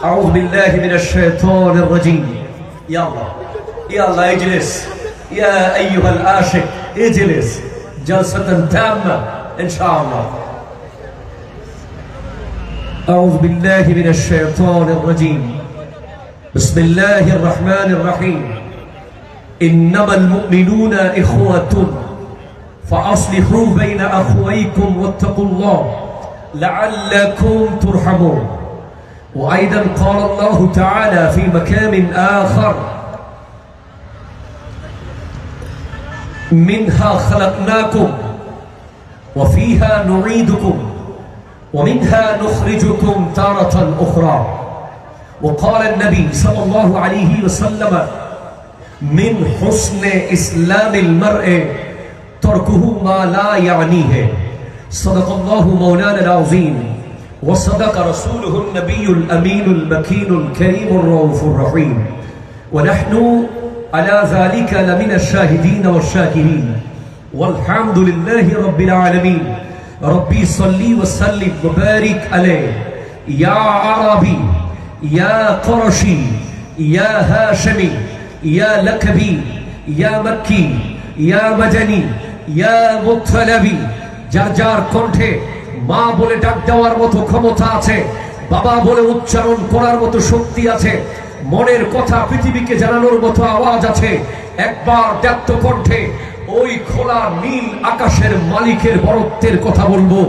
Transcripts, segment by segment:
أعوذ بالله من الشيطان الرجيم. يا الله اجلس يا أيها العاشق اجلس جلسة تامة إن شاء الله. أعوذ بالله من الشيطان الرجيم. بسم الله الرحمن الرحيم. إنما المؤمنون إخوة فأصلحوا بين أخويكم واتقوا الله لعلكم ترحمون. وأيضا قال الله تعالى في مكان آخر: منها خلقناكم وفيها نعيدكم ومنها نخرجكم تارة أخرى. وقال النبي صلى الله عليه وسلم: من حسن إسلام المرء تركه ما لا يعنيه. صدق الله مولانا العظيم وصدق رسوله النبي الأمين المكين الكريم الرؤوف الرحيم. ونحن على ذلك لمن الشاهدين والشاكرين والحمد لله رب العالمين. ربي صلي وسلم وبارك عليه يا عربي يا قرشي يا هاشمي يا لكبي يا مكي يا مدني يا মুত্তালাবি। যার যার কণ্ঠে মা বলে ডাক দেওয়ার মতো ক্ষমতা আছে, বাবা বলে উচ্চারণ করার মতো শক্তি আছে, মনের কথা পৃথিবীকে জানানোর মতো আওয়াজ আছে, একবার ব্যক্ত কণ্ঠে ওই খোলা নীল আকাশের মালিকের বরত্বের কথা বলবো,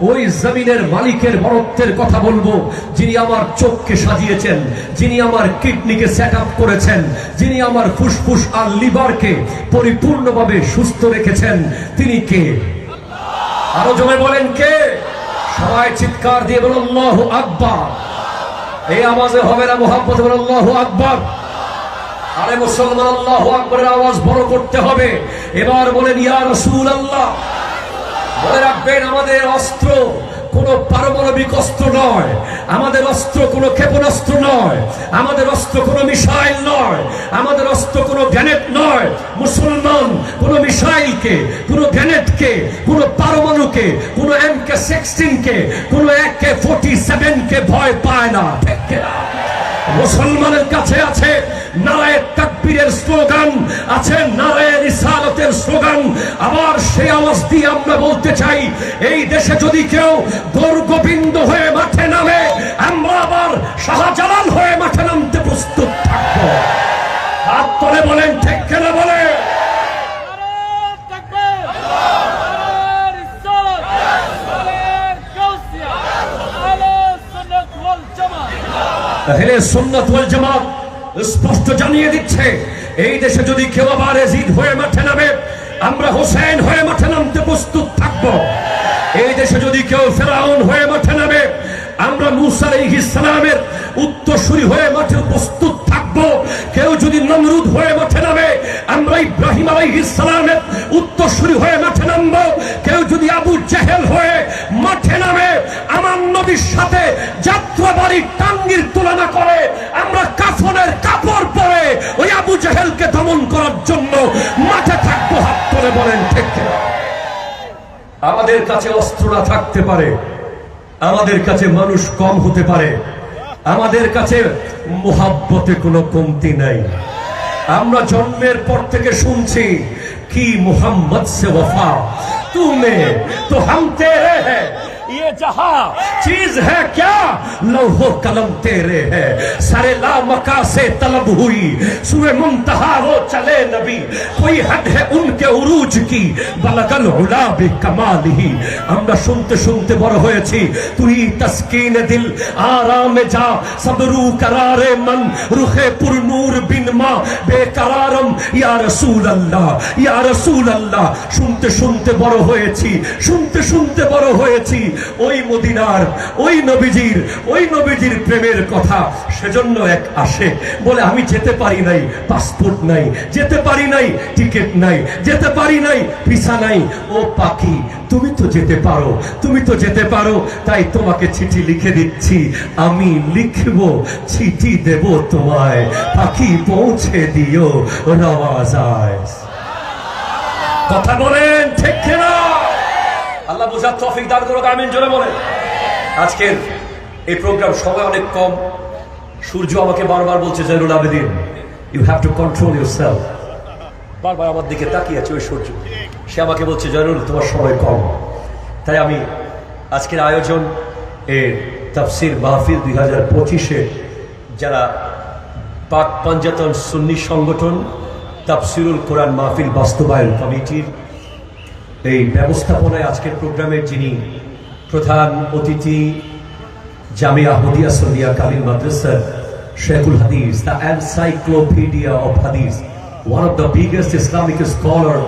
ওই জমিনের মালিকের বরত্বের কথা বলবো, যিনি আমার চোখকে সাজিয়েছেন, যিনি আমার কিডনিকে সেট আপ করেছেন, যিনি আমার ফুসফুস আর লিভারকে পরিপূর্ণভাবে সুস্থ রেখেছেন। তিনি কে? আরো জমে বলেন কে? সবাই চিৎকার দিয়ে বলুন আল্লাহু আকবার। এই আওয়াজে হবে না মুহাব্বত, বলুন আল্লাহু আকবার। আরে মুসলমান, আল্লাহু আকবারের আওয়াজ বড় করতে হবে। এবার বলেন ইয়া রাসূলুল্লাহ। মনে রাখবেন, আমাদের অস্ত্র কোনো পারমাণবিক অস্ত্র নয়, আমাদের অস্ত্র কোনো ক্ষেপণাস্ত্র নয়, আমাদের অস্ত্র কোনো মিসাইল নয়, আমাদের অস্ত্র কোনো গ্রেনেড নয়। মুসলমান কোনো মিসাইলকে, কোনো গ্রেনেডকে, কোনো পারমাণুকে, কোনো MK-16 কে, কোনো AK-47 কে ভয় পায় না। ঠিক কিনা? মুসলমানের কাছে আছে নারায়ে তাকবীরের স্লোগান, আছে নারায়ে রিসালাতের স্লোগান। আবার সেই আওয়াজ দিয়ে আমরা বলতে চাই, এই দেশে যদি কেউ গৌরগোবিন্দ হয়ে মাঠে নামে, আমরা আবার শাহজালাল হয়ে মাঠে নামতে প্রস্তুত থাকবো। হাত তুলে বলেন ঠিক কিনা বলে? আহলে সুন্নাত ওয়াল জামাত স্পষ্ট জানিয়ে দিচ্ছে, এই দেশে যদি কেউ আবার ইয়াজিদ হয়ে মাঠে নামে, আমরা হোসেন হয়ে মাঠে নামতে প্রস্তুত থাকব। এই দেশে যদি কেউ ফেরাউন হয়ে মাঠে নামে, আমরা মূসা আলাইহিস সালামের উত্তরসূরি হয়ে মাঠে প্রস্তুত থাকব। কেউ যদি নমরুদ হয়ে মাঠে নামে, আমরা ইব্রাহিম আলাইহিস সালামের উত্তরসূরি হয়ে মাঠে নামব। কেউ যদি আবু জেহেল হয়ে মাঠে নামে, আমার নবীর সাথে যাত্রাবাড়ির টাঙ্গির তুলনা করে, আমরা কাফনের কাপড় পরে ওই আবু জেহেলকে দমন করার জন্য মাঠে থাকবো। হাত তুলে বলেন ঠিক কিনা? আমাদের কাছে অস্ত্র না থাকতে পারে, আমাদের কাছে মানুষ কম হতে পারে, আমাদের কাছে মুহাব্বতে কোনো কমতি নাই। আমরা জন্মের পর থেকে শুনছি কি মুহাম্মদ সে ওফা, তুমে তো হাম তেরে হ্যায়, ये जहां चीज है क्या लौहो कलम तेरे है, सारे लामका से तलब हुई सुए मुंतहा वो चले नबी, कोई हद है उनके उरूज की बलगल उला बि कमाल ही। আমরা শুনতে শুনতে বড় হয়েছি, তুই তসকিন দিল আরামে যা সবরু करारे मन रुखे पुर नूर बिन मा बेकरारम या रसूल अल्लाह या रसूल अल्लाह। শুনতে শুনতে বড় হয়েছি, শুনতে শুনতে বড় হয়েছি ওই মদিনার, ওই নবীজির প্রেমের কথা। সেজন্য এক আসে বলে, আমি যেতে পারি নাই, পাসপোর্ট নাই, যেতে পারি নাই, টিকিট নাই, যেতে পারি নাই, ভিসা নাই। ও পাখি, তুমি তো যেতে পারো, তুমি তো যেতে পারো, তাই তোমাকে চিঠি লিখে দিচ্ছি। আমি লিখব, চিঠি দেব তোমায়, পাখি পৌঁছে দিও রওয়াজায়। কথা বলেন ঠিক কিনা? আল্লাহ বুঝার তৌফিক দান করুক, আমিন জোরে বলে। আজকের এই প্রোগ্রাম সময় অনেক কম, সূর্য আমাকে বারবার বলছে, Zainul Abedin, you have to control yourself. বারবার আমার দিকে তাকিয়ে আছে ওই সূর্য। সে আমাকে বলছে, জয়নুল, তোমার সময় কম। তাই আমি আজকের আয়োজন তাফসির মাহফিল 2025-এ যারা পাক পাঞ্জাতন সুন্নি সংগঠন তাফসিরুল কোরআন মাহফিল বাস্তবায়ন কমিটির এই ব্যবস্থাপনায় আজকের প্রোগ্রামের যিনি প্রধান অতিথি, জামিয়া আহমদিয়া সুন্নিয়া কামিল মাদ্রাসার শেখুল হাদিস, the encyclopedia of hadith, one of the biggest Islamic scholar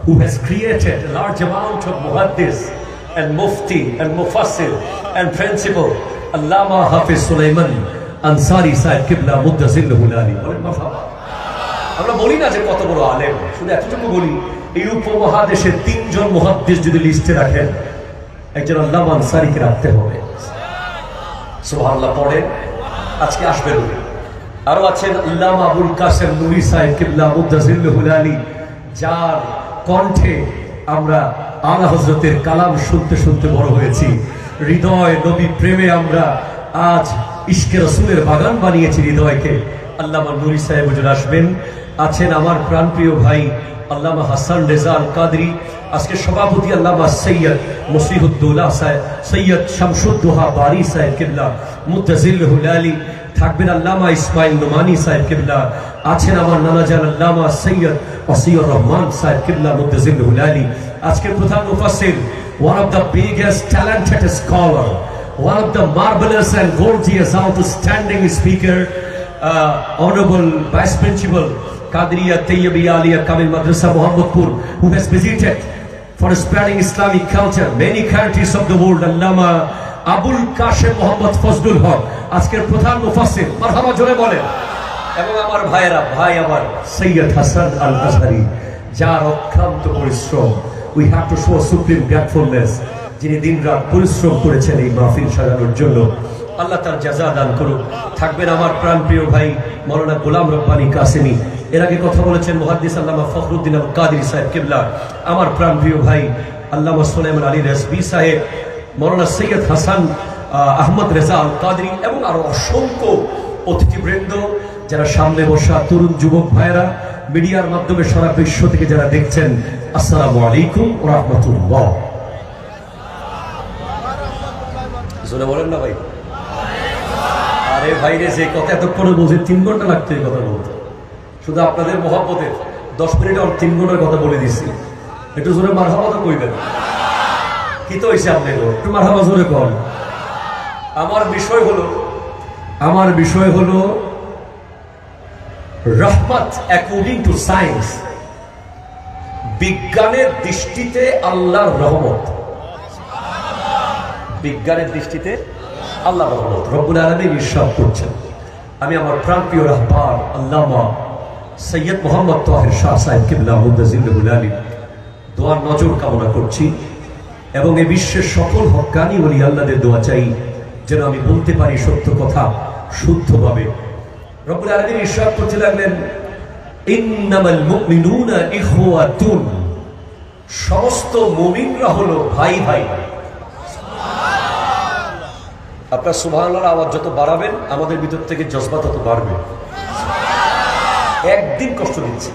who has created a large amount of muhaddis and mufti and mufassir and principal, Allama Hafiz Sulaiman Ansari Sahib Qibla Muddazilluhul Ali। আমরা বলি না যে কত বড় আলেম, শুধু এতটুকু বলি, এই উপমহাদেশের 3 জন মুহাদ্দিস যদি লিস্টে রাখেন, একজন আল্লামা আনসারীকে রাখতে হবে। সুবহানাল্লাহ পড়েন, আজকে আসবেন। আরো আছেন আল্লামা আবুল কাসেম নুরি সাহেব কিবলা মুদ্দাজিল্লুহুল আলী, যার কণ্ঠে আমরা আলা হযরতের কালাম শুনতে শুনতে বড় হয়েছি। হৃদয় নবী প্রেমে আমরা আজ ইশকে রাসূলের বাগান বানিয়েছি হৃদয়কে। আল্লামা নুরি সাহেব হুজুর আসবেন। আছেন আমার প্রাণপ্রিয় ভাই আল্লামা হাসান রেজা আল কাদরি, আজকে সভাপতি আল্লামা সৈয়দ মুসলিহুদ্দৌলা সাহেব, সৈয়দ শামসুদ্দোহা বারি সাহেব কিবলা মুদ্দাজিল্লুহুল আলী। থাকবেন আল্লামা ইসমাইল নোমানি সাহেব কিবলা। আছেন আমার নানাজান আল্লামা সৈয়দ ওসিউর রহমান সাহেব কিবলা মুদ্দাজিল্লুহুল আলী। আজকের প্রধান মুফাসসির, one of the biggest talented scholar, one of the marvelous and gorgeous outstanding speaker, honorable vice principal Qadriya Tayyibiyya Aliyya Kamil Madrasa Mohammadpur, who has visited for spreading Islamic culture many countries of the world, Allama Abul Kashem Mohammad Fazlul হক আজকের প্রধান মুফাসসির, মারহাবা জোরে বলেন। এবং আমার ভাইয়েরা, ভাই আমার সৈয়দ হাসান আল আজহারি, যার অক্লান্ত পরিশ্রম, we have to show supreme gratefulness, যিনি দিনরাত পরিশ্রম করেছেন এই মাহফিল সাজানোর জন্য। আল্লাহ তার জাযা দান করুক। থাকবেন আমার প্রাণপ্রিয় ভাই মাওলানা গোলাম রব্বানী কাসেমি, এর আগে কথা বলেছেন মুহাদ্দিস আল্লামা ফখরুদ্দিন আল কাদরি সাহেব কিবলা, আমার প্রাণপ্রিয় ভাই আল্লামা সুলাইমান আলী রেজভী সাহেব, মাওলানা সৈয়দ হাসান আহমদ রেজা আল কাদরি, এবং আরো অসংখ্য অতিথিবৃন্দ যারা সামনে বসা তরুণ যুবক ভাইয়েরা, মিডিয়ার মাধ্যমে সারা বিশ্ব থেকে যারা দেখছেন, আসসালামু আলাইকুম ওয়া রাহমাতুল্লাহ। জোরে বলেন না ভাই। আরে ভাইরে, যে কথা এতক্ষণে বলছি 3 ঘন্টা লাগতো এই কথা বলতে, শুধু আপনাদের মহব্বতে 10 মিনিটে 3 ঘন্টার কথা বলে দিচ্ছি। একটু জোরে মারহাবা তো কইবেন। কি তো হয়েছে আপনি একটু মারহাবা জোরে কর। আমার বিষয় হলো রহমত অ্যাকর্ডিং টু সায়েন্স, বিজ্ঞানের দৃষ্টিতে আল্লাহর রহমত। বিজ্ঞানের দৃষ্টিতে আল্লাহর রহমত রব্বুল আলামিন ইরশাদ করছেন। আমি আমার প্রাণপ্রিয় রাহবার আল্লামা সৈয়দ মোহাম্মদ তাহের শাহ সাহেব কিবলা মুদ্দাজিল্লুহুল আলী দোয়ার নজর কামনা করছি, এবং এই বিশ্বের সকল হক্কানি ওলি আল্লাহদের দোয়া চাই যেন আমি বলতে পারি সত্য কথা শুদ্ধভাবে। রব্বুল আলামিন ইরশাদ করতে লাগলেন, ইন্নামাল মুমিনুনা ইখওয়াতুন, সমস্ত মুমিনরা হলো ভাই ভাই। আপনার সুবহানাল্লাহর আওয়াজ যত বাড়াবেন, আমাদের ভিতর থেকে জজবা তত বাড়বে। একদিন কষ্ট দিচ্ছে,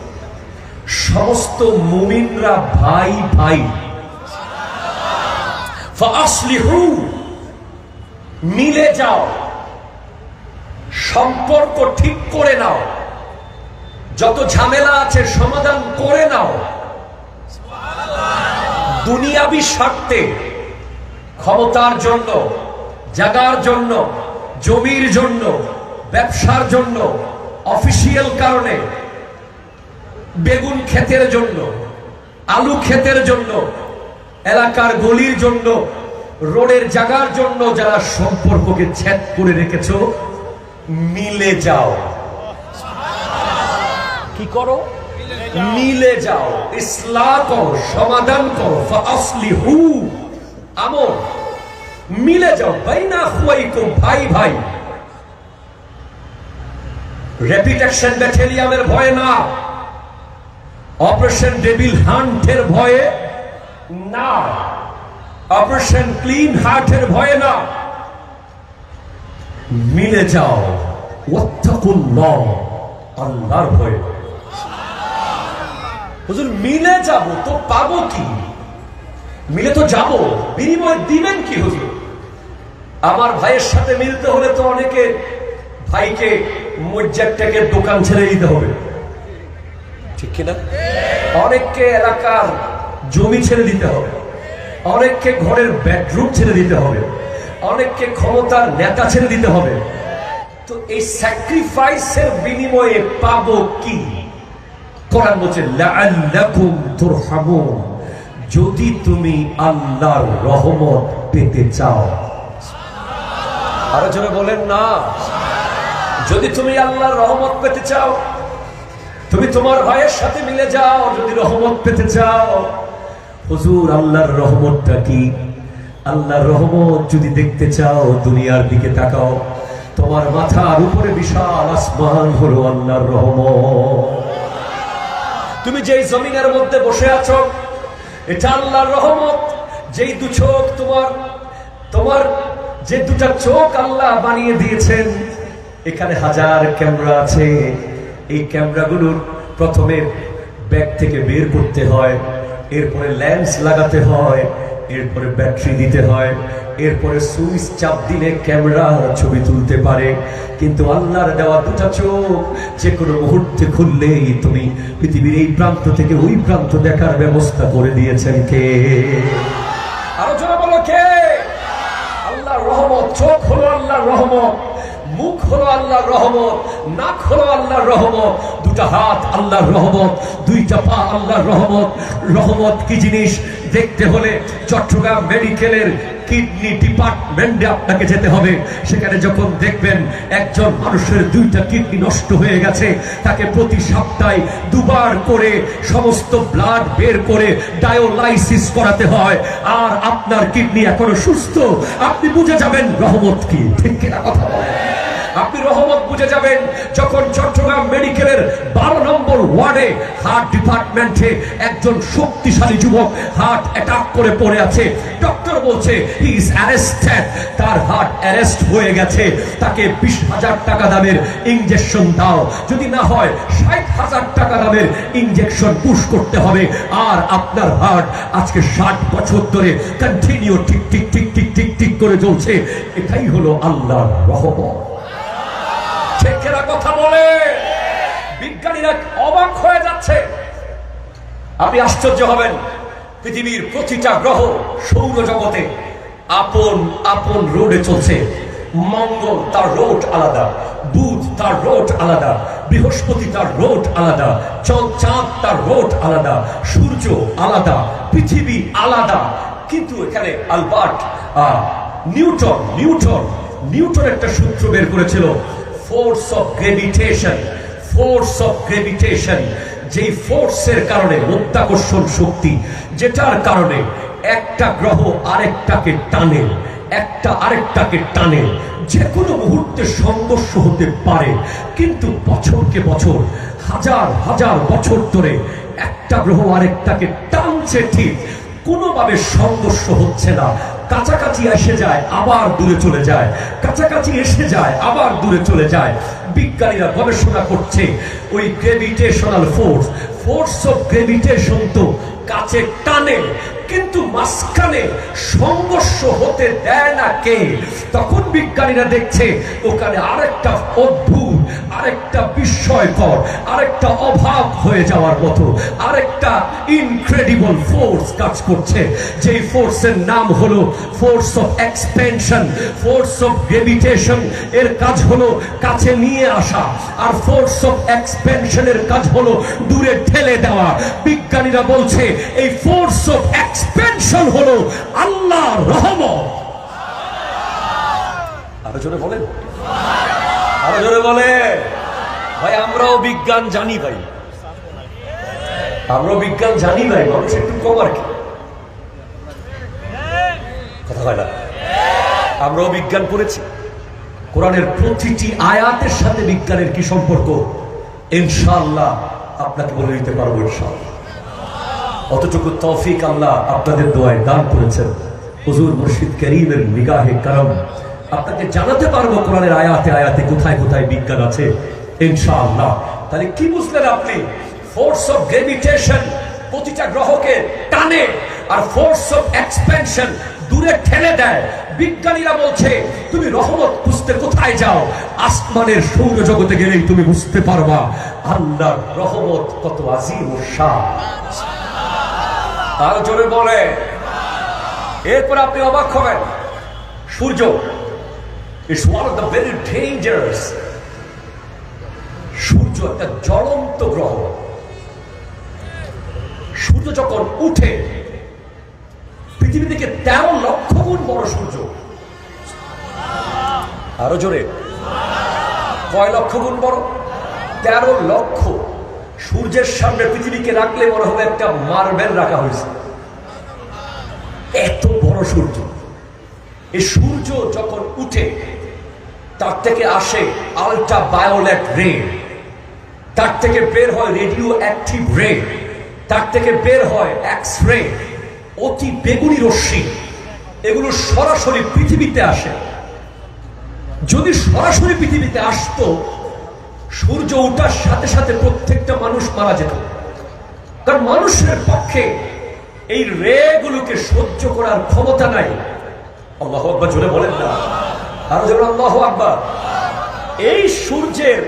সমস্ত মুমিনরা ভাই ভাই। ফাসলিহু, মিলে যাও, সম্পর্ক ঠিক করে নাও, যত ঝামেলা আছে সমাধান করে নাও। দুনিয়াবি স্বার্থে, ক্ষমতার জন্য, জায়গার জন্য, জমির জন্য, ব্যবসার জন্য, অফিসিয়াল কারণে, বেগুন ক্ষেতের জন্য, আলু ক্ষেতের জন্য, এলাকার গলির জন্য, রোডের জায়গার জন্য যারা সম্পর্ককে ছেদ করে রেখেছ, মিলে যাও। কি করো? মিলে যাও, ইসলাহ করো, সমাধান করো। ফাসলিহু, আমর, মিলে যাও। বাইনা আখওয়াইকুম, ভাই ভাই। র্যাপিড অ্যাকশন ব্যাটালিয়নের ভয়ে না, অপারেশন ডেভিল হান্টের ভয়ে না, অপারেশন ক্লিন হার্টের ভয়ে না। মিলে যাও, ওয়াত্তাকুল্লাহ, আল্লাহর ভয়। হুজুর মিলে যাব তো পাবো কি? মিলে তো যাব, বিনিময় দিবেন কি হুজুর? আমার ভাইয়ের সাথে মিলতে হলে তো অনেকে ভাইকে মজ্জারটাকে দোকান ছেড়ে দিতে হবে, ঠিক কিনা? অনেককে এলাকার জমি ছেড়ে দিতে হবে, অনেককে ঘরের বেডরুম ছেড়ে দিতে হবে, অনেককে ক্ষমতার নেতা ছেড়ে দিতে হবে। তো এই স্যাক্রিফাইসের বিনিময়ে পাবো কি? কোরআন বলছে লাআল্লাকুম তুরহামুন, যদি তুমি আল্লাহর রহমত পেতে চাও। আরো জোরে বলেন না। যদি তুমি আল্লাহর রহমত পেতে চাও, তুমি তোমার ভাইয়ের সাথে মিলে যাও। যদি রহমত পেতে চাও, হুজুর আল্লাহর রহমতটা কি? আল্লাহর রহমত যদি দেখতে চাও, দুনিয়ার দিকে তাকাও। তোমার মাথার উপরে বিশাল আসমান হলো আল্লাহর রহমত। তুমি যেই জমিনের মধ্যে বসে আছো, এটা আল্লাহর রহমত। যেই দু চোখ তোমার যে দুটা চোখ আল্লাহ বানিয়ে দিয়েছেন, এখানে হাজার ক্যামেরা আছে। এই ক্যামেরাগুলোর প্রথমে ব্যাগ থেকে বের করতে হয়, এরপরে লেন্স লাগাতে হয়, এরপরে ব্যাটারি দিতে হয়, এরপরে সুইচ চাপ দিলে ক্যামেরা ছবি তুলতে পারে। কিন্তু আল্লাহর দেওয়া দুটা চোখ যে কোনো মুহূর্তে খুললেই তুমি পৃথিবীর এই প্রান্ত থেকে ওই প্রান্ত দেখার ব্যবস্থা করে দিয়েছেন কে? আরো জোরে বলো কে? আল্লাহর রহমত। চোখ হলো আল্লাহর রহমত, মুখ হলো আল্লাহর রহমত, নাক হলো আল্লাহর রহমত, দুটা হাত আল্লাহর রহমত, দুইটা পা আল্লাহর রহমত। রহমত কি জিনিস দেখতে হলে চট্টগ্রাম মেডিকেলের কিডনি ডিপার্টমেন্টে আপনাকে যেতে হবে। সেখানে যখন দেখবেন একজন মানুষের দুইটা কিডনি নষ্ট হয়ে গেছে, তাকে প্রতি সপ্তাহে দুবার করে সমস্ত ব্লাড বের করে ডায়ালাইসিস করাতে হয়, আর আপনার কিডনি এখনো সুস্থ, আপনি বুঝে যাবেন রহমত কি। ঠিক কিনা কথা বলেন? আপনি রহমত বুঝে যাবেন যখন চট্টগ্রাম মেডিকেলের 12 নম্বর ওয়ার্ডে হার্ট ডিপার্টমেন্টে একজন শক্তিশালী যুবক হার্ট অ্যাটাক করে পড়ে আছে। ডক্টর বলছে হি ইজ অ্যারেস্টেড, তার হার্ট অ্যারেস্ট হয়ে গেছে, তাকে 20,000 টাকা দামের ইনজেকশন দাও, যদি না হয় 60,000 টাকা দামের ইনজেকশন পুশ করতে হবে। আর আপনার হার্ট আজকে 60 বছর ধরে continue tick tick tick tick tick tick করে চলছে। এটাই হলো আল্লাহর রহমত। শেখেরা কথা বলে, বিজ্ঞানীরা অবাক হয়ে যাচ্ছে। আপনি আশ্চর্য হবেন, পৃথিবীর প্রতিটা গ্রহ সৌরজগতে আপন আপন রোডে চলছে। মঙ্গল তার রোড আলাদা, বুধ তার রোড আলাদা, বৃহস্পতি তার রোড আলাদা, চাঁদ তার রোড আলাদা, সূর্য আলাদা, পৃথিবী আলাদা। কিন্তু এখানে আলবার্ট নিউটন একটা সূত্র বের করেছিল, force of gravitation. Force of gravitation, যেই ফোর্সের কারণে মাধ্যাকর্ষণ শক্তি, যেটার কারণে একটা গ্রহ আরেকটাকে টানে, একটা আরেকটাকে টানে। যে কোনো মুহূর্তে সংঘর্ষ হতে পারে, কিন্তু বছরকে বছর, হাজার হাজার বছর ধরে একটা গ্রহ আরেকটাকে টানছে, ঠিক কোনোভাবে সংঘর্ষ হচ্ছে না। কাছাকাছি এসে যায়, আবার দূরে চলে যায়, কাছাকাছি এসে যায়, আবার দূরে চলে যায়। বিজ্ঞানীরা গবেষণা করছে ওই গ্রেভিটেশনাল ফোর্স অফ গ্রেভিটেশন তো কাছে টানে, কিন্তু মাঝখানে সংঘর্ষ হতে দেয় না কে? তখন বিজ্ঞানীরা দেখছে ওখানে আরেকটা অদ্ভুত, আরেকটা বিস্ময়কর, আরেকটা অভাব হয়ে যাওয়ার মতো আরেকটা ইনক্রেডিবল ফোর্স কাজ করছে। যেই ফোর্সের নাম হলো force of expansion. Force of gravitation এর কাজ হলো কাছে নিয়ে আসা, আর ফোর্স অফ এক্সপেনশনের কাজ হলো দূরে ঠেলে দেওয়া। বিজ্ঞানীরা বলছে এই ফোর্স অফ এক্সপেনশন হলো আল্লাহর রহমত। আরো জোরে বলেন, আরো জোরে বলে। ভাই আমরাও বিজ্ঞান জানি, ভাই আমরাও বিজ্ঞান জানি, ভাই মানুষ একটু কম আর কি, কথা হয় না। আমরাও বিজ্ঞান পড়েছি। কোরআনের প্রতিটি আয়াতের সাথে বিজ্ঞানের কি সম্পর্ক ইনশাআল্লাহ আপনাকে বলে দিতে পারবো ইনশাআল্লাহ। অতটুকু তৌফিক আল্লাহ আপনাদের দোয়ায় দান করেছেন। হুজুর মুর্শিদ করিমের নিগাহে করম আপনাকে জানাতে পারবো কোরআনের আয়াতে আয়াতে কোথায় কোথায় বিজ্ঞান আছে ইনশাআল্লাহ। তাহলে কি বুঝলেন আপনি? ফোর্স অফ গ্রেভিটেশন প্রতিটা গ্রহকে টানে, আর ফোর্স অফ এক্সপেনশন দূরে ঠেলে দেয়। বিজ্ঞানীরা বলছে তুমি রহমত বুঝতে কোথায় যাও? আসমানের সৌরজগতে গেলেই তুমি বুঝতে পারবা আল্লাহর রহমত কত আজিম ও শান। আর জোরে বলে, এরপর আপনি অবাক হবেন, সূর্য is one of the very dangerous. সূর্য একটা জ্বলন্ত গ্রহ। সূর্য যখন উঠে পৃথিবী থেকে 13 লক্ষ গুণ বড় সূর্য। আরো জোরে, কয় লক্ষ গুণ বড়? 13 লক্ষ। সূর্যের সামনে পৃথিবীকে রাখলে মনে হবে একটা মার্বেল রাখা হয়েছে, এত বড় সূর্য। এই সূর্য যখন উঠে তার থেকে আসে আল্ট্রা ভায়োলেট রে, তার থেকে বের হয় রেডিও অ্যাক্টিভ রে, তার থেকে বের হয় এক্স রে, অতি বেগুনি রশ্মি। এগুলো সরাসরি পৃথিবীতে আসে। যদি সরাসরি পৃথিবীতে আসতো, সূর্য ওঠার সাথে সাথে প্রত্যেকটা মানুষ মারা যেত। কারণ মানুষের পক্ষে এই রে গুলোকে সহ্য করার ক্ষমতা নাই। আল্লাহু আকবার জোরে বলেন না, আরো জোরে আল্লাহু আকবার। এই সূর্যের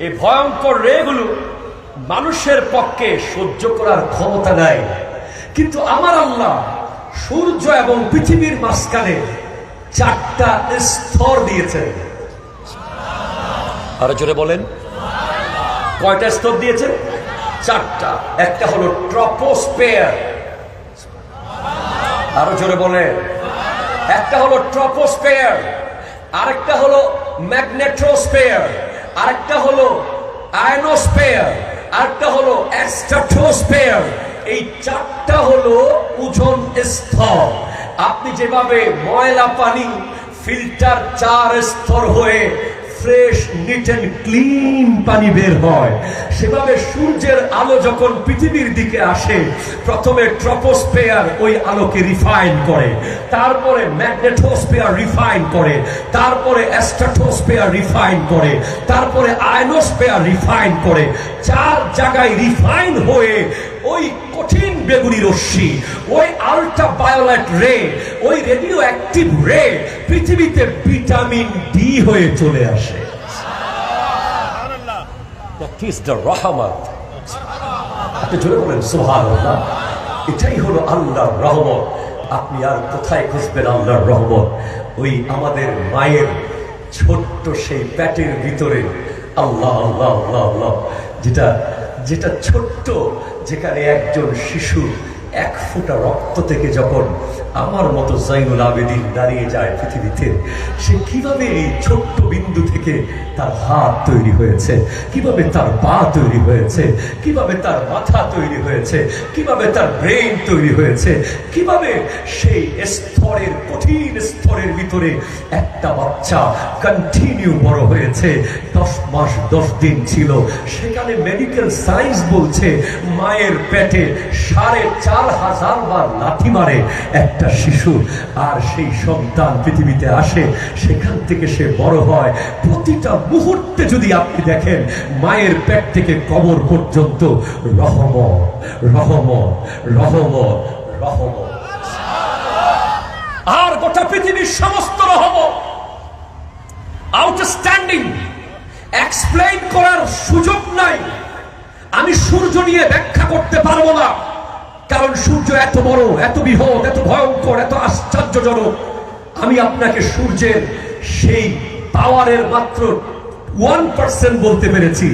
এই ভয়ঙ্কর রে গুলো মানুষের পক্ষে সহ্য করার ক্ষমতা নাই। কিন্তু আমার আল্লাহ সূর্য এবং পৃথিবীর মাঝখানে 4টা স্তর দিয়েছেন। আরো জোরে বলেন, কয়টা স্তর দিয়েছেন? 4টা। একটা হলো ট্রপোস্ফিয়ার। আরো জোরে বলেন, একটা হলো ট্রপোস্ফিয়ার, আরেকটা হলো ম্যাগনেটোস্ফিয়ার, আরেকটা হলো আয়নোস্ফিয়ার, আরেকটা হলো স্ট্রাটোস্ফিয়ার। এই 4টা হলো ওজোন স্তর। আপনি যেভাবে ময়লা পানি ফিল্টার 4 স্তর হয়ে ফ্রেশ নিট এন্ড ক্লিন পানি বের হয়, সেভাবে সূর্যের আলো যখন পৃথিবীর দিকে আসে, প্রথমে ট্রপোস্ফিয়ার ওই আলোকে রিফাইন করে, তারপরে ম্যাগনেটোস্ফিয়ার রিফাইন করে, তারপরে স্ট্রাটোস্ফিয়ার রিফাইন করে, তারপরে আয়নোস্ফিয়ার রিফাইন করে। 4 জায়গায় রিফাইন হয়ে ওই কঠিন বেগুনি রশ্মি, ওই আল্ট্রা ভায়োলেট রে, ওই রেডিও অ্যাক্টিভ রে পৃথিবীতে ভিটামিন ডি হয়ে চলে আসে। That is the রহমত। আপনি জোরে বলেন সুবহানাল্লাহ। এটাই হলো আল্লাহর রহমত। আপনি আর কোথায় খুঁজবেন আল্লাহর রহমত? ওই আমাদের মায়ের ছোট্ট সেই পেটের ভিতরে আল্লাহ আল্লাহ আল্লাহ আল্লাহ, যেটা ছোট্ট, যেখানে একজন শিশু 1 ফোঁটা রক্ত থেকে যখন আমার মতো জাইনুল আবেদিন দাঁড়িয়ে যায় পৃথিবীতে, সে কিভাবে এই ছোট্ট বিন্দু থেকে তার হাত তৈরি হয়েছে, কিভাবে তার পা তৈরি হয়েছে, কিভাবে তার মাথা তৈরি হয়েছে, কিভাবে তার ব্রেন তৈরি হয়েছে, কিভাবে সেই স্তরের কঠিন স্তরের ভিতরে একটা বাচ্চা কন্টিনিউ বড় হয়েছে। 10 মাস 10 দিন ছিল, সেখানে মেডিকেল সায়েন্স বলছে মায়ের পেটে 4500 বার লাথি মারে একটা শিশু, আর সেই সন্তান পৃথিবীতে আসে, সেখান থেকে সে বড় হয়। প্রতিটা মুহূর্তে যদি আপনি দেখেন, মায়ের পেট থেকে কবর পর্যন্ত রহমত রহমত রহমত রহমত। আর গোটা পৃথিবীর সমস্ত রহমত আউটস্ট্যান্ডিং, এক্সপ্লেইন করার সুযোগ নাই। আমি সূর্য নিয়ে ব্যাখ্যা করতে পারবো না, কারণ সূর্য এত বড়, এত বৃহৎ, এত ভয়ঙ্কর, এত আশ্চর্যজনক। আমি আপনাকে সূর্যের সেই পাওয়ারের মাত্র 1% বলতে পেরেছি।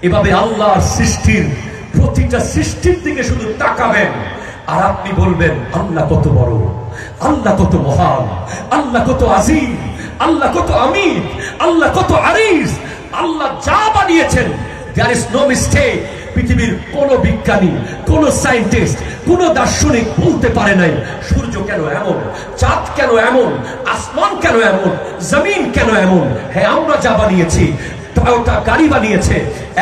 এভাবে আল্লাহর সৃষ্টির প্রতিটা সৃষ্টির দিকে শুধু তাকাবেন আর আপনি বলবেন আল্লাহ কত বড়, আল্লাহ কত মহান, আল্লাহ কত আজিম, আল্লাহ কত আমিন, আল্লাহ কত আরিজ। আল্লাহ যা বানিয়েছেন, there is no mistake। পৃথিবীর কোন বিজ্ঞানী, কোন সায়েন্টিস্ট, কোন দার্শনিক বলতে পারে নাই সূর্য কেন এমন, চাঁদ কেন এমন, আসমান কেন এমন, জমিন কেন এমন। হ্যাঁ, আমরা যা বানিয়েছি টয়োটা গাড়ি বানিয়েছে,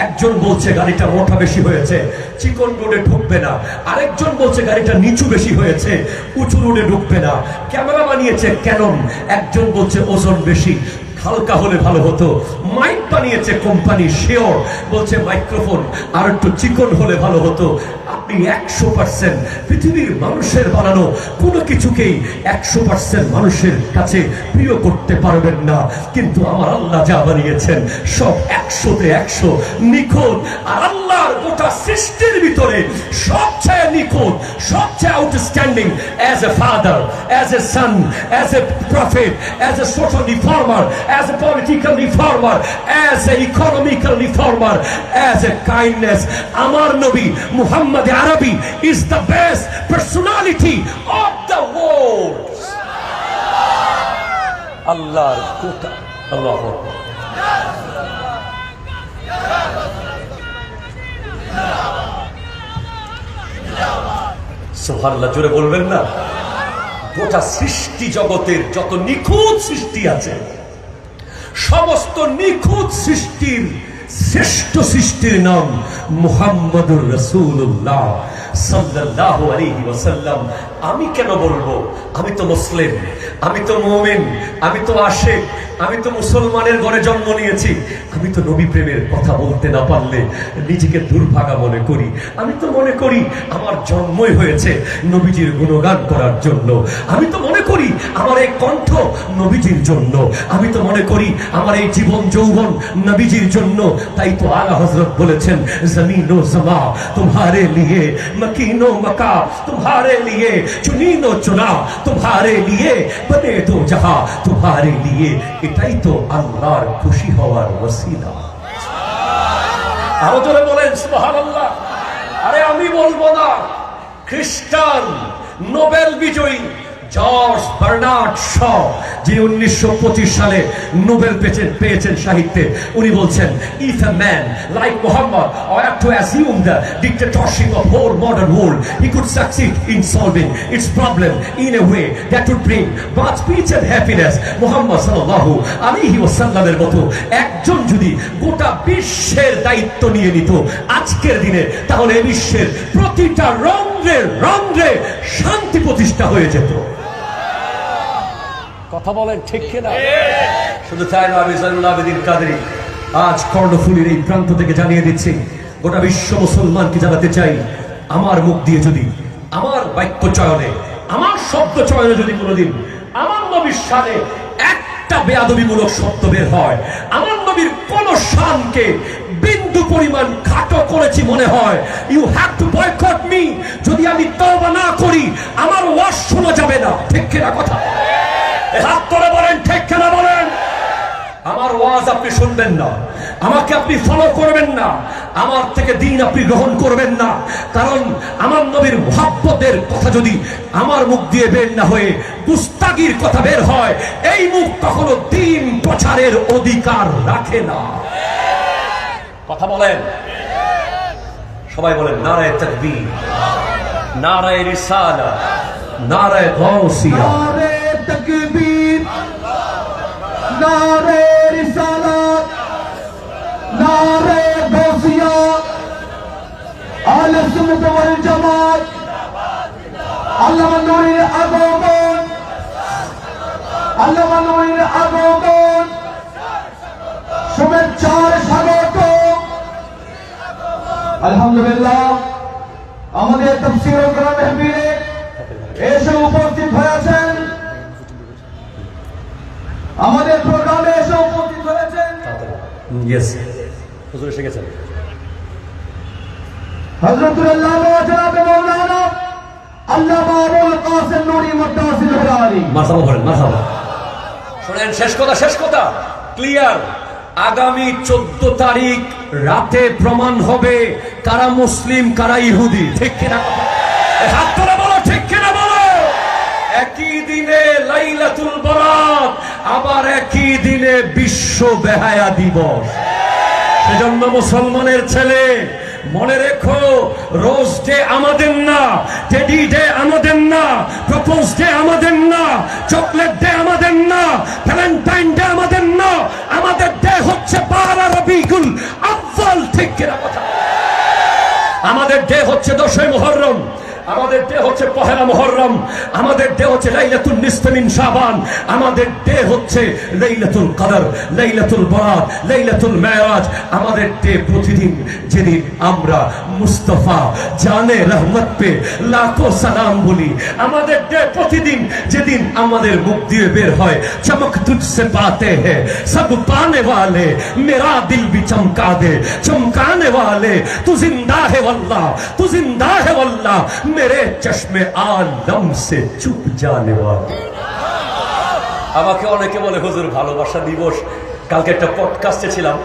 একজন বলছে গাড়িটা মোটা বেশি হয়েছে, চিকন রোডে ঢুকবে না। আরেকজন বলছে গাড়িটা নিচু বেশি হয়েছে, উঁচু রোডে ঢুকবে না। ক্যামেরা বানিয়েছে ক্যানন, একজন বলছে ওজন বেশি, হালকা হলে ভালো হতো। মাইক বানিয়েছে কোম্পানি শিওর, বলছে মাইক্রোফোন আর একটু চিকন হলে ভালো হতো। আপনি 100% পৃথিবীর মানুষের বানানো কোনো কিছুকেই 100% মানুষের কাছে প্রিয় করতে পারবেন না, কিন্তু আমার আল্লাহ যা বানিয়েছেন সব 100-তে 100 নিখুঁত। আর আল্লাহর গোটা সৃষ্টির ভিতরে সবচেয়ে নিখুঁত, সবচেয়ে outstanding, as a father, as a son, as a prophet, as a social reformer, as a political reformer, as a economical reformer, as a kindness, Amar Nabi Muhammad Arabi is the best personality of the world. Allah Kota Allah সুবহানাল্লাহ, জোরে বলবেন না? গোটা সৃষ্টি জগতের যত নিখুঁত সৃষ্টি আছে, সমস্ত নিখুঁত সৃষ্টির শ্রেষ্ঠ সৃষ্টির নাম মুহাম্মদুর রাসূলুল্লাহ সাল্লাল্লাহু আলাইহি ওয়াসাল্লাম। আমি কেন বলবো? আমি তো মুসলিম, আমি তো মুমিন, আমি তো আশিক, আমি তো মুসলমানের ঘরে জন্ম নিয়েছি। আমি তো নবী প্রেমের কথা বলতে না পারলে নিজেকে দুর্ভাগা মনে করি। আমি তো মনে করি আমার জন্মই হয়েছে নবীজির গুণগান করার জন্য। আমি তো মনে করি আমার এই কণ্ঠ নবীজির জন্য। আমি তো মনে করি আমার এই জীবন যৌবন নবীজির জন্য। তাই তো আলা হযরত বলেছেন, জমিন ও জমা তোমারে লিয়ে, মকিন ও মকা তোমারে লিয়ে, চুনিন ও চুনা তোমারে লিয়ে, বনে দো জাহাঁ তোমারে লিয়ে। এটাই তো আল্লাহর খুশি হওয়ার ওসিলা। আরো জোরে বলেন সুবহানাল্লাহ। আরে আমি বলবো না, খ্রিস্টান নোবেল বিজয়ী জর্জ বার্নার্ড শ, যিনি 1925 সালে নোবেল পেয়েছেন সাহিত্যে, উনি বলছেন, if a man like Muhammad ought to assume the dictatorship of whole modern world, he could succeed in solving its problem in a way that would bring much peace and happiness. Muhammad সাল্লাল্লাহু আলাইহি ওয়াসাল্লামের মতো একজন যদি গোটা বিশ্বের দায়িত্ব নিয়ে নিত আজকের দিনে, তাহলে এই বিশ্বের প্রতিটা রন্ধ্রে রন্ধ্রে শান্তি প্রতিষ্ঠা হয়ে যেত। কথা বলেন ঠিক কিনা? শুধু তাই না, আমি জয়নুল আবেদিন কাদরী আজ কর্ণফুলীর এই প্রান্ত থেকে জানিয়ে দিচ্ছি, গোটা বিশ্ব মুসলমানকে জানাতে চাই, আমার মুখ দিয়ে যদি, আমার বাক্য চয়নে, আমার শব্দ চয়নে যদি কোনোদিন আমার নবীর শানে একটা বেয়াদবিমূলক শব্দ বের হয়, আমার নবীর কোন শানকে বিন্দু পরিমাণ খাটো করেছি মনে হয়, you have to boycott me. যদি আমি তওবা না করি আমার ওয়াজ শোনা যাবে না। ঠিক কিনা কথা? হাত তুলে বলেন ঠিক কিনা বলেন। আমার ওয়াজ আপনি শুনবেন না, আমাকে আপনি ফলো করবেন না, আমার থেকে দিন আপনি গ্রহণ করবেন না। কারণ আমার নবীর মুহাব্বতের কথা যদি আমার মুখ দিয়ে বের না হয়ে গুস্তাগির কথা বের হয়, এই মুখ কখনো দিন প্রচারের অধিকার রাখে না। কথা বলেন, সবাই বলেন নারায়ে তাকবীর, নারায়ে রিসালাত, নারায়ে গাউসিয়া, নারায়ে তাকবীর, নারায়ে রিসালাত, নারায়ে গাউসিয়া, আহলে সুন্নাত ওয়াল জামাত, আল্লামা নূরুল আগমন, আল্লামা নূরুল আগমন, শুভেচ্ছার স্বাগত। আলহামদুলিল্লাহ, আমাদের তাফসীর ও কোরআন মাহফিলে এসে উপস্থিত হয়েছেন, আমাদের প্রোগ্রামে এসে উপস্থিত হয়েছেন। ইয়েস, হুজুর এসে গেছেন। হযরতুল্লাহ জনাবে মাওলানা আল্লামা আবুল কাসেম নুরি মুত্তাসিল হিলালি। মারহাবা বলেন, মারহাবা। শুনেন, শেষ কথা ক্লিয়ার। আগামী 14 তারিখ রাতে প্রমাণ হবে কারা মুসলিম কারা ইহুদি। ঠিক কিনা? হাত তুলে বলো ঠিক কিনা বলো। একই দিনে লাইলাতুল বরাত, আবার একই দিনে বিশ্ব বেহায়া দিবস। সেজন্য মুসলমানের ছেলে, মনে রেখো, রোজ ডে আমাদের না, টেডি ডে আমাদের না, প্রপোজ ডে আমাদের না, চকলেট ডে আমাদের না, ভ্যালেন্টাইন ডে আমাদের না। আমাদের ডে হচ্ছে 12 রবিউল আউয়াল। ঠিক কিনা কথা? আমাদের ডে হচ্ছে 10 মুহররম, আমাদের ডে হচ্ছে পহেলা মুহররম, আমাদের ডে হচ্ছে লাইলাতুল নিসফ মিন শাবান, আমাদের ডে হচ্ছে লাইলাতুল কদর, লাইলাতুল বরাত, লাইলাতুল মেরাজ। আমাদের ডে প্রতিদিন যেদিন আমরা মুস্তাফা জানে রহমত পে লাখো সালাম বলি। আমাদের ডে প্রতিদিন যেদিন আমাদের মুখ দিয়ে বের হয় চমক তুঝসে পাতে हैं सब पाने वाले, मेरा दिल भी चमका दे चमकाने वाले, तू जिंदा है वल्लाह, तू जिंदा है वल्लाह, मेरे चश्मे आलम से चुप जाने वाले। আমাকে অনেকে বলে হুজুর ভালোবাসা দিবস, কালকে একটা পডকাস্টে ছিলাম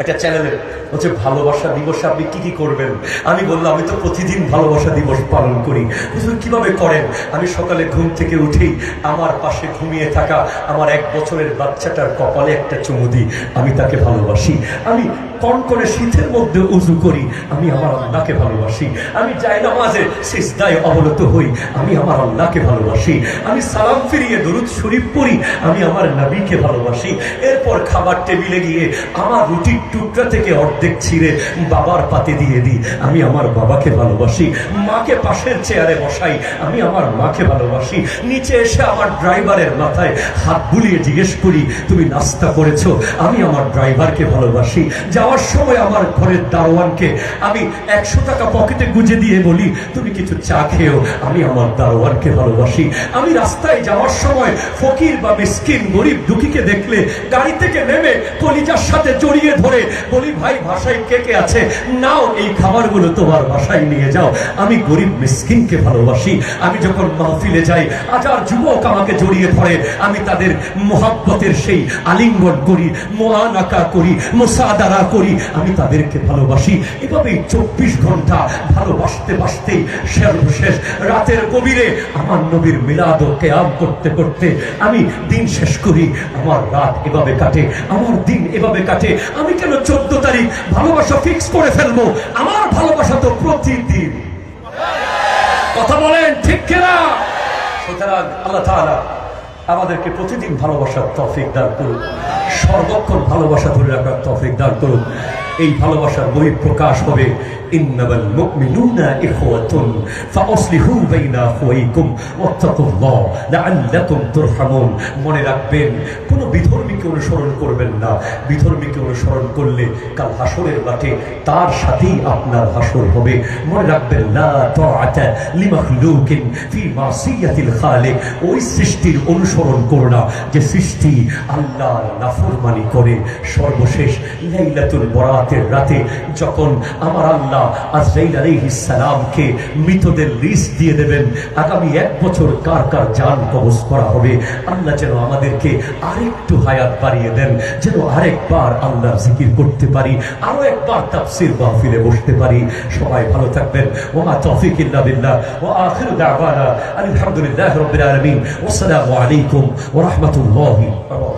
একটা চ্যানেলে, হচ্ছে ভালোবাসা দিবসে আপনি কি কি করবেন। আমি বললাম আমি তো প্রতিদিন ভালোবাসা দিবস পালন করি। হুজুর কিভাবে করেন? আমি সকালে ঘুম থেকে উঠেই আমার পাশে ঘুমিয়ে থাকা আমার 1 বছরের বাচ্চাটার কপালে একটা চুমু দিই, আমি তাকে ভালোবাসি। আমি কনকনে শীতের মধ্যে উজু করি, আমি আমার আল্লাহকে ভালোবাসি। আমি জায়নামাজে সিজদায় অবনত হই, আমি আমার আল্লাহকে ভালোবাসি। আমি সালাম ফিরিয়ে দরুদ শরীফ পড়ি, আমি আমার নবীকে ভালোবাসি। এরপর খাবার টেবিলে গিয়ে আমার রুটির টুকরা থেকে অর্ধেক ছিঁড়ে বাবার পাতে দিয়ে দিই, আমি আমার বাবাকে ভালোবাসি। মাকে পাশের চেয়ারে বসাই, আমি আমার মাকে ভালোবাসি। নিচে এসে আমার ড্রাইভারের মাথায় হাত বুলিয়ে জিজ্ঞেস করি তুমি নাস্তা করেছো, আমি আমার ড্রাইভারকে ভালোবাসি। যাওয়ার সময় আমার ঘরের দারোয়ানকে আমি 100 টাকা পকেটে গুজে দিয়ে বলি তুমি কিছু চা খেও, আমি আমার দারোয়ানকে ভালোবাসি। আমি রাস্তায় যাওয়ার সময় ফকির বা মিসকিন গরিব দুঃখীকে দেখলে গাড়ি থেকে নেমে কলিজার সাথে জড়িয়ে ধরে বলি ভাই বাসায় কে কে আছে, নাও এই খাবারগুলো তোমার বাসায় নিয়ে যাও। আমি গরিব মিসকিনকে ভালোবাসি। আমি যখন মাহফিলে যাই 1000 যুবক আমাকে জড়িয়ে ধরে, আমি তাদের মোহাব্বতের সেই আলিঙ্গন করি, মুআনাকা করি, মুসাদারা করি, আমি তাদেরকে ভালোবাসি। এভাবেই 24 ঘন্টা ভালোবাসতে বাসতেই সর্বশেষ রাতের গভীরে আমার নবীর মিলাদ ও কিয়াম করতে করতে আমি দিন শেষ করি। আমার রাত এভাবে কাটে, আমার দিন এভাবে কাটে। আমি কেন 14 তারিখ ভালোবাসা ফিক্স করে ফেলবো? আমার ভালোবাসা তো প্রতিদিন। কথা বলেন ঠিক কিনা? সুতরাং আল্লাহ তাআলা আমাদেরকে প্রতিদিন ভালোবাসার তৌফিক দান করুন, সর্বক্ষণ ভালোবাসা ধরে রাখার তৌফিক দান করুন। এই ভালোবাসার বহিঃপ্রকাশ হবে ইন্নামাল মুমিনুনা ইখওয়াতুন ফাআসলিহু বাইনা আখওয়াইকুম ওয়াত্তাকুল্লাহ লাআল্লাকুম তুরহামুন। মনে রাখবেন, কোন বিধর্মীকে অনুসরণ করবেন না। বিধর্মীকে অনুসরণ করলে কাল হাসরের মাঠে তার সাথেই আপনার হাসর হবে। মনে রাখবেন, লা তাআতা লিমাখলুকিন ফি মাসিয়াতিল খালিক। ওই সৃষ্টির অনুসরণ করো না যে সৃষ্টি আল্লাহর নাফরমানি করে। সর্বশেষ লাইলাতুল বরাতের রাতে যখন আমার আল্লাহ আজরাইল আলাইহিস সালামকে মৃতদের লিস্ট দিয়ে দেবেন, আগামী 1 বছর কার কার জান কবজ করা হবে, আল্লাহ যেন আমাদেরকে আরেকটু হায়াত বাড়িয়ে দেন, যেন আরেকবার আল্লাহর জিকির করতে পারি, আরো একবার তাফসীর মাহফিলে বসতে পারি। সবাই ভালো থাকবেন। ওয়া মা তাওফীক ইল্লা বিল্লাহ ওয়া আখিরু দাওয়ানা আলহামদুলিল্লাহি রাব্বিল আলামিন। ওয়া আসসালামু আলাইকুম ওয়া রাহমাতুল্লাহি ওয়া বারাকাতুহু।